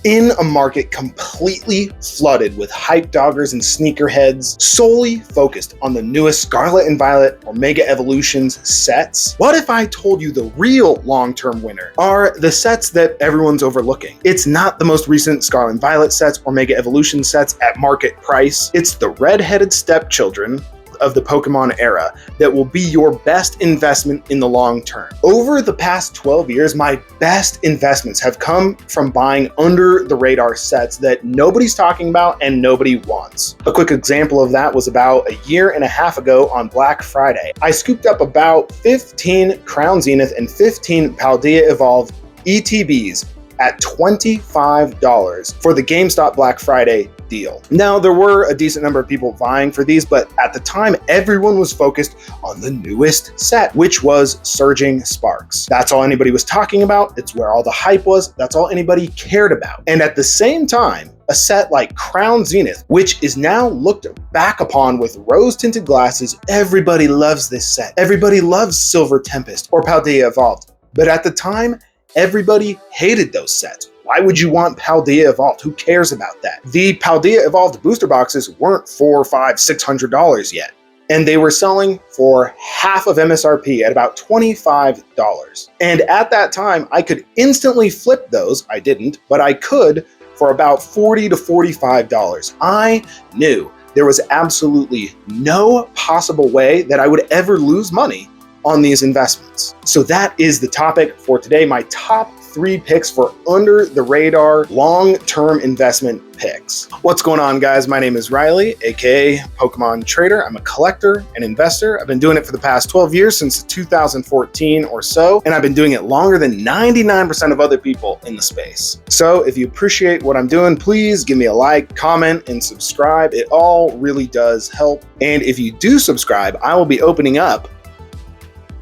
In a market completely flooded with hype doggers and sneakerheads solely focused on the newest Scarlet and Violet or Mega Evolutions sets, what if I told you the real long-term winner are the sets that everyone's overlooking? It's not the most recent Scarlet and Violet sets or Mega Evolution sets at market price. It's the red-headed stepchildren of the Pokemon era that will be your best investment in the long term. Over the past 12 years, my best investments have come from buying under the radar sets that nobody's talking about and nobody wants. A quick example of that was about a year and a half ago on Black Friday. I scooped up about 15 Crown Zenith and 15 Paldea Evolved ETBs at $25 for the GameStop Black Friday deal. Now, there were a decent number of people vying for these, but at the time, everyone was focused on the newest set, which was Surging Sparks. That's all anybody was talking about. It's where all the hype was. That's all anybody cared about. And at the same time, a set like Crown Zenith, which is now looked back upon with rose-tinted glasses, everybody loves this set. Everybody loves Silver Tempest or Paldea Evolved. But at the time, everybody hated those sets. Why would you want Paldea Evolved? Who cares about that? The Paldea Evolved booster boxes weren't $400, $500, $600 yet. And they were selling for half of MSRP at about $25. And at that time, I could instantly flip those. I didn't, but I could for about $40 to $45. I knew there was absolutely no possible way that I would ever lose money on these investments. So that is the topic for today, my top 3 picks for under the radar long-term investment picks. What's going on, guys? My name is Riley, aka Pokemon Trader. I'm a collector and investor. I've been doing it for the past 12 years, since 2014 or so, and I've been doing it longer than 99% of other people in the space. So if you appreciate what I'm doing, please give me a like, comment, and subscribe. It all really does help. And if you do subscribe, I will be opening up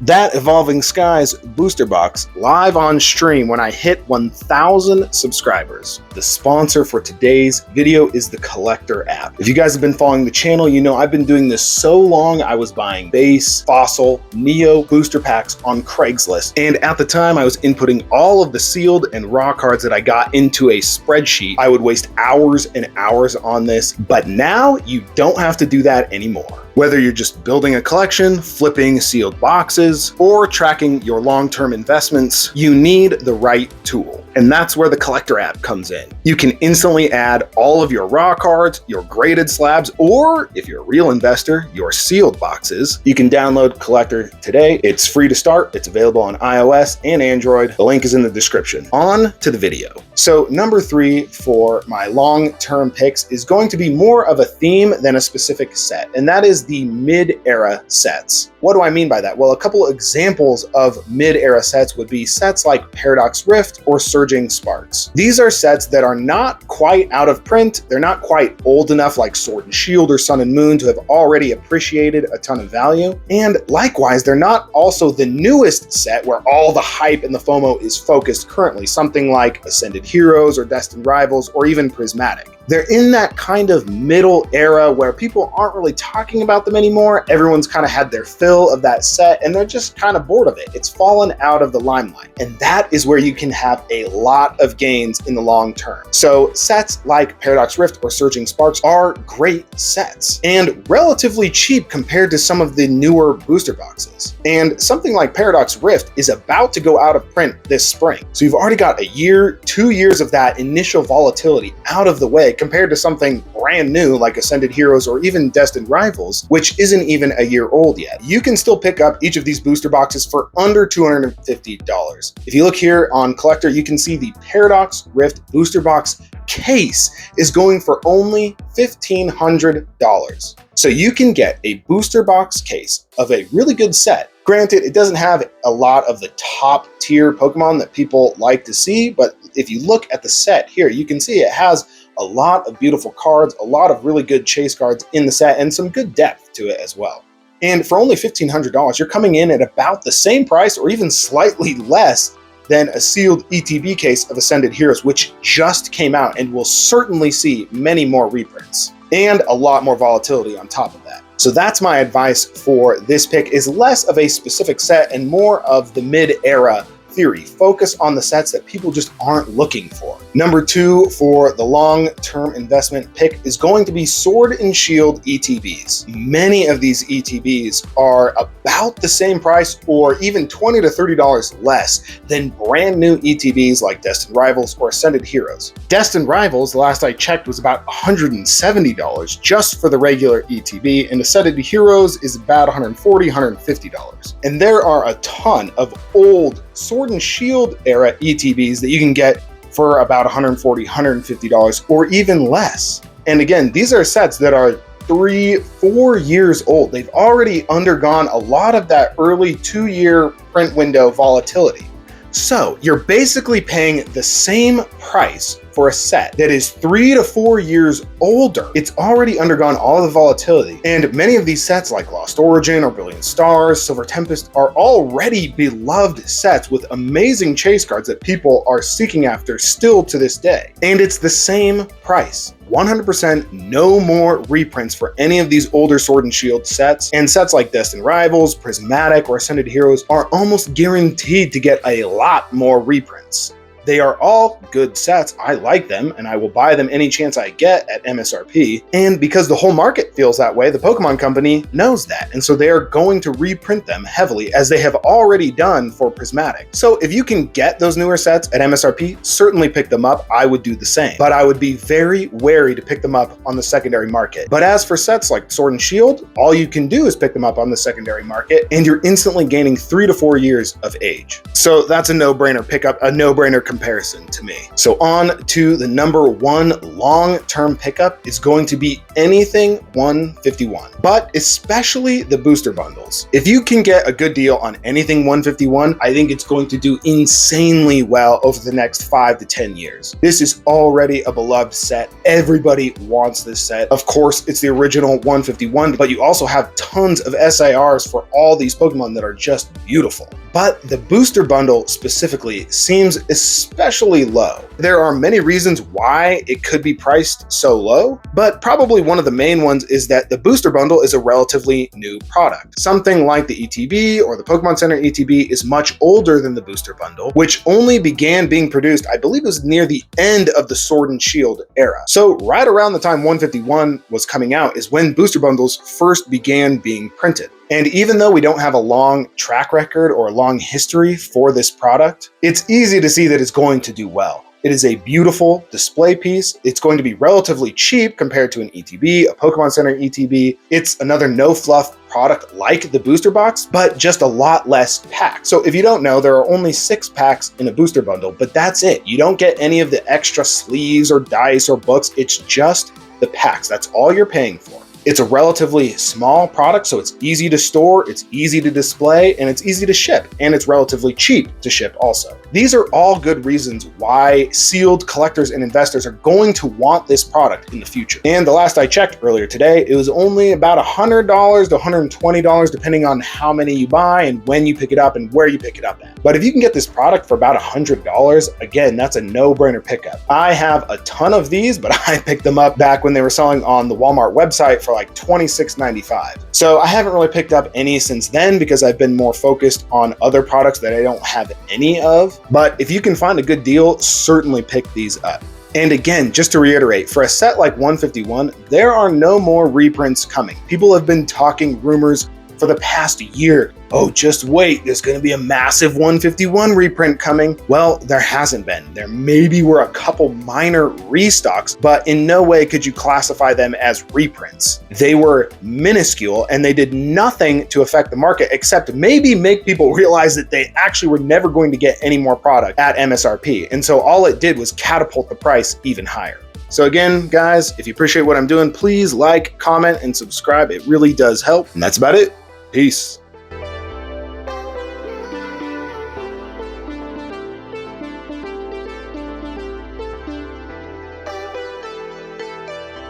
that Evolving Skies booster box live on stream when I hit 1,000 subscribers. The sponsor for today's video is the Collector app. If you guys have been following the channel, you know I've been doing this so long. I was buying base, fossil, neo booster packs on Craigslist. And at the time, I was inputting all of the sealed and raw cards that I got into a spreadsheet. I would waste hours and hours on this, but now you don't have to do that anymore. Whether you're just building a collection, flipping sealed boxes, or tracking your long-term investments, you need the right tool. And that's where the Collector app comes in. You can instantly add all of your raw cards, your graded slabs, or if you're a real investor, your sealed boxes. You can download Collector today. It's free to start. It's available on iOS and Android. The link is in the description. On to the video. So number 3 for my long-term picks is going to be more of a theme than a specific set, and that is the mid-era sets. What do I mean by that? Well, a couple examples of mid-era sets would be sets like Paradox Rift or Surging Sparks. These are sets that are not quite out of print. They're not quite old enough like Sword and Shield or Sun and Moon to have already appreciated a ton of value. And likewise, they're not also the newest set where all the hype and the FOMO is focused currently, something like Ascended Heroes or Destined Rivals or even Prismatic. They're in that kind of middle era where people aren't really talking about them anymore. Everyone's kind of had their fill of that set and they're just kind of bored of it. It's fallen out of the limelight. And that is where you can have a lot of gains in the long term. So sets like Paradox Rift or Surging Sparks are great sets and relatively cheap compared to some of the newer booster boxes. And something like Paradox Rift is about to go out of print this spring. So you've already got a year, 2 years of that initial volatility out of the way, compared to something brand new like Ascended Heroes or even Destined Rivals, which isn't even a year old yet. You can still pick up each of these booster boxes for under $250. If you look here on Collector, you can see the Paradox Rift booster box case is going for only $1,500. So you can get a booster box case of a really good set. Granted, it doesn't have a lot of the top tier Pokemon that people like to see, but if you look at the set here, you can see it has a lot of beautiful cards, a lot of really good chase cards in the set, and some good depth to it as well. And for only $1,500, you're coming in at about the same price or even slightly less than a sealed ETB case of Ascended Heroes, which just came out and will certainly see many more reprints and a lot more volatility on top of that. So that's my advice for this pick, is less of a specific set and more of the mid-era theory. Focus on the sets that people just aren't looking for. Number 2 for the long-term investment pick is going to be Sword and Shield ETBs. Many of these ETBs are about the same price or even $20 to $30 less than brand new ETBs like Destined Rivals or Ascended Heroes. Destined Rivals, the last I checked, was about $170 just for the regular ETB, and Ascended Heroes is about $140, $150. And there are a ton of old Sword and Shield era ETBs that you can get for about $140, $150 or even less. And again, these are sets that are 3-4 years old. They've already undergone a lot of that early 2-year print window volatility. So you're basically paying the same price for a set that is 3 to 4 years older. It's already undergone all the volatility. And many of these sets like Lost Origin or Brilliant Stars, Silver Tempest are already beloved sets with amazing chase cards that people are seeking after still to this day. And it's the same price. 100% no more reprints for any of these older Sword and Shield sets, and sets like Destined Rivals, Prismatic, or Ascended Heroes are almost guaranteed to get a lot more reprints. They are all good sets. I like them, and I will buy them any chance I get at MSRP. And because the whole market feels that way, the Pokemon Company knows that. And so they are going to reprint them heavily, as they have already done for Prismatic. So if you can get those newer sets at MSRP, certainly pick them up. I would do the same. But I would be very wary to pick them up on the secondary market. But as for sets like Sword and Shield, all you can do is pick them up on the secondary market, and you're instantly gaining 3 to 4 years of age. So that's a no-brainer pickup, a no-brainer comparison to me. So on to the number 1 long-term pickup is going to be anything 151, but especially the booster bundles. If you can get a good deal on anything 151, I think it's going to do insanely well over the next 5 to 10 years. This is already a beloved set. Everybody wants this set. Of course, it's the original 151, but you also have tons of SIRs for all these Pokemon that are just beautiful. But the booster bundle specifically seems especially low. There are many reasons why it could be priced so low, but probably one of the main ones is that the booster bundle is a relatively new product. Something like the ETB or the Pokemon Center ETB is much older than the booster bundle, which only began being produced, I believe it was near the end of the Sword and Shield era. So right around the time 151 was coming out is when booster bundles first began being printed. And even though we don't have a long track record or a long history for this product, it's easy to see that it's going to do well. It is a beautiful display piece. It's going to be relatively cheap compared to an ETB, a Pokemon Center ETB. It's another no-fluff product like the booster box, but just a lot less packs. So if you don't know, there are only 6 packs in a booster bundle, but that's it. You don't get any of the extra sleeves or dice or books. It's just the packs. That's all you're paying for. It's a relatively small product, so it's easy to store, it's easy to display, and it's easy to ship, and it's relatively cheap to ship also. These are all good reasons why sealed collectors and investors are going to want this product in the future. And the last I checked earlier today, it was only about $100 to $120 depending on how many you buy and when you pick it up and where you pick it up at. But if you can get this product for about $100, again, that's a no-brainer pickup. I have a ton of these, but I picked them up back when they were selling on the Walmart website for like $26.95. So I haven't really picked up any since then because I've been more focused on other products that I don't have any of. But if you can find a good deal, certainly pick these up. And again, just to reiterate, for a set like 151, there are no more reprints coming. People have been talking rumors for the past year. Oh, just wait, there's going to be a massive 151 reprint coming. Well, there hasn't been. There maybe were a couple minor restocks, but in no way could you classify them as reprints. They were minuscule and they did nothing to affect the market except maybe make people realize that they actually were never going to get any more product at MSRP. And so all it did was catapult the price even higher. So again, guys, if you appreciate what I'm doing, please like, comment, and subscribe. It really does help. And that's about it. Peace.